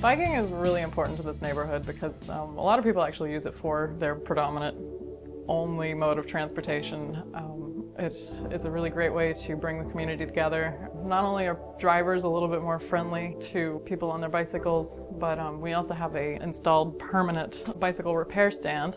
Biking is really important to this neighborhood because a lot of people actually use it for their predominant only mode of transportation. It's a really great way to bring the community together. Not only are drivers a little bit more friendly to people on their bicycles, but we also have an installed permanent bicycle repair stand,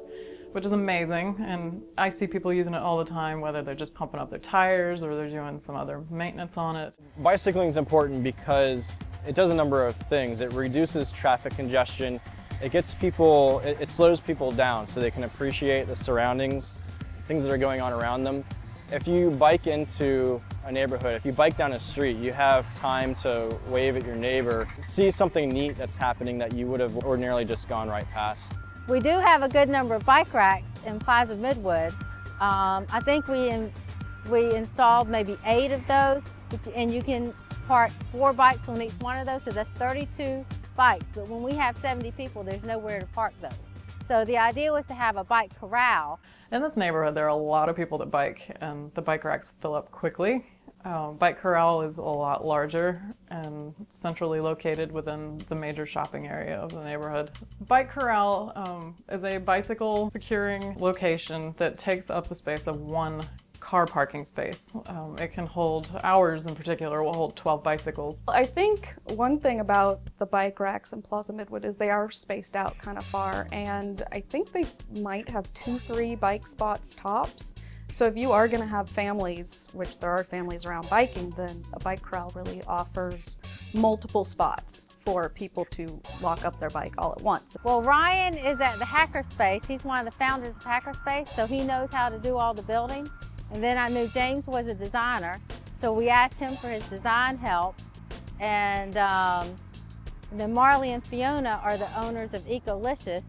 which is amazing, and I see people using it all the time, whether they're just pumping up their tires or they're doing some other maintenance on it. Bicycling is important because it does a number of things. It reduces traffic congestion. It gets people, it slows people down so they can appreciate the surroundings, things that are going on around them. If you bike into a neighborhood, if you bike down a street, you have time to wave at your neighbor, see something neat that's happening that you would have ordinarily just gone right past. We do have a good number of bike racks in Plaza Midwood. I think we installed maybe 8 of those, and you can park 4 bikes on each one of those, so that's 32 bikes. But when we have 70 people, there's nowhere to park those. So the idea was to have a bike corral. In this neighborhood, there are a lot of people that bike, and the bike racks fill up quickly. Bike Corral is a lot larger and centrally located within the major shopping area of the neighborhood. Bike Corral is a bicycle securing location that takes up the space of 1 car parking space. It can hold, ours in particular, will hold 12 bicycles. I think one thing about the bike racks in Plaza Midwood is they are spaced out kind of far, and I think they might have 2-3 bike spots tops. So if you are going to have families, which there are families around biking, then a bike corral really offers multiple spots for people to lock up their bike all at once. Well, Ryan is at the Hackerspace. He's one of the founders of Hackerspace, so he knows how to do all the building. And then I knew James was a designer, so we asked him for his design help. And then Marley and Fiona are the owners of Ecolicious,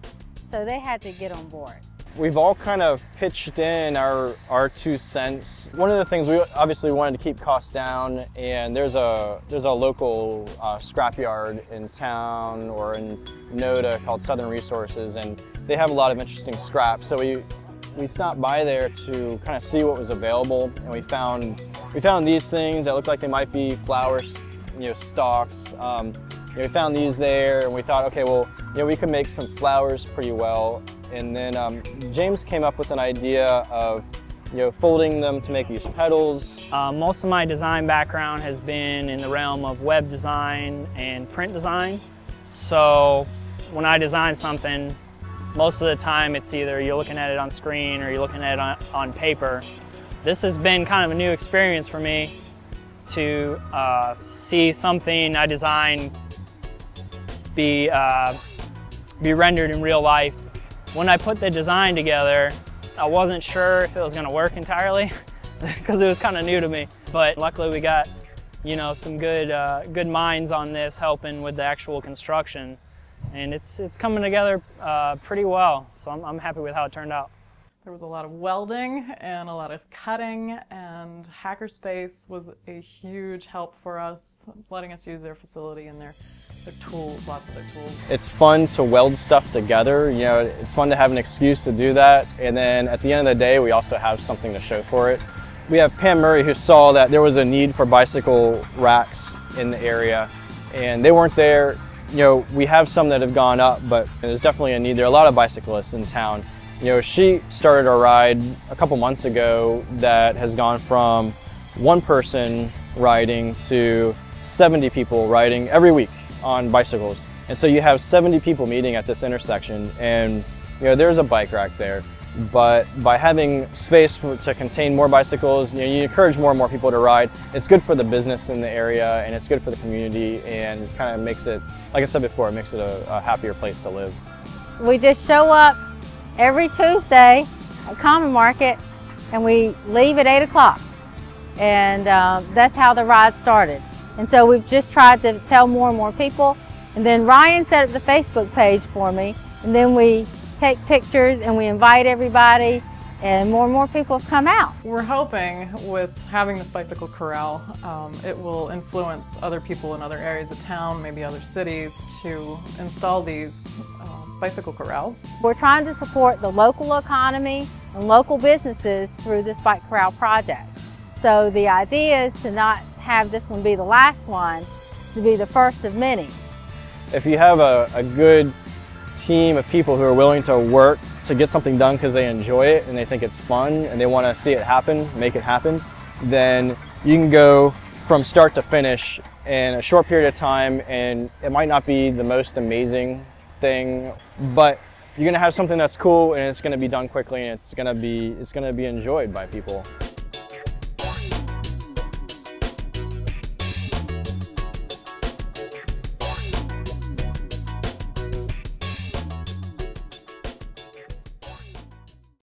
so they had to get on board. We've all kind of pitched in our 2 cents. One of the things we obviously wanted to keep costs down, and there's a local scrapyard in town or in Noda called Southern Resources, and they have a lot of interesting scrap. So we stopped by there to kind of see what was available, and we found these things that looked like they might be flower, stalks. We found these there, and we thought, okay, well, we could make some flowers pretty well. And then James came up with an idea of folding them to make these petals. Most of my design background has been in the realm of web design and print design. So when I design something, most of the time it's either you're looking at it on screen or you're looking at it on paper. This has been kind of a new experience for me to see something I designed be rendered in real life. When I put the design together, I wasn't sure if it was going to work entirely because it was kind of new to me. But luckily we got, some good minds on this helping with the actual construction, and it's coming together pretty well. So I'm happy with how it turned out. There was a lot of welding and a lot of cutting, and Hackerspace was a huge help for us, letting us use their facility and their tools, lots of their tools. It's fun to weld stuff together. It's fun to have an excuse to do that, and then at the end of the day, we also have something to show for it. We have Pam Murray, who saw that there was a need for bicycle racks in the area, and they weren't there. We have some that have gone up, but there's definitely a need. There are a lot of bicyclists in town. She started a ride a couple months ago that has gone from 1 person riding to 70 people riding every week on bicycles. And so you have 70 people meeting at this intersection, and there's a bike rack there. But by having space to contain more bicycles, you encourage more and more people to ride. It's good for the business in the area, and it's good for the community, and kind of makes it, like I said before, it makes it a happier place to live. We just show up every Tuesday at Common Market, and we leave at 8 o'clock. And that's how the ride started. And so we've just tried to tell more and more people. And then Ryan set up the Facebook page for me, and then we take pictures and we invite everybody, and more people have come out. We're hoping with having this bicycle corral, it will influence other people in other areas of town, maybe other cities, to install these bicycle corrals. We're trying to support the local economy and local businesses through this bike corral project. So the idea is to not have this one be the last one, to be the first of many. If you have a good team of people who are willing to work to get something done because they enjoy it and they think it's fun and they want to see it happen, make it happen, then you can go from start to finish in a short period of time, and it might not be the most amazing thing, but you're going to have something that's cool and it's going to be done quickly and it's going to be enjoyed by people.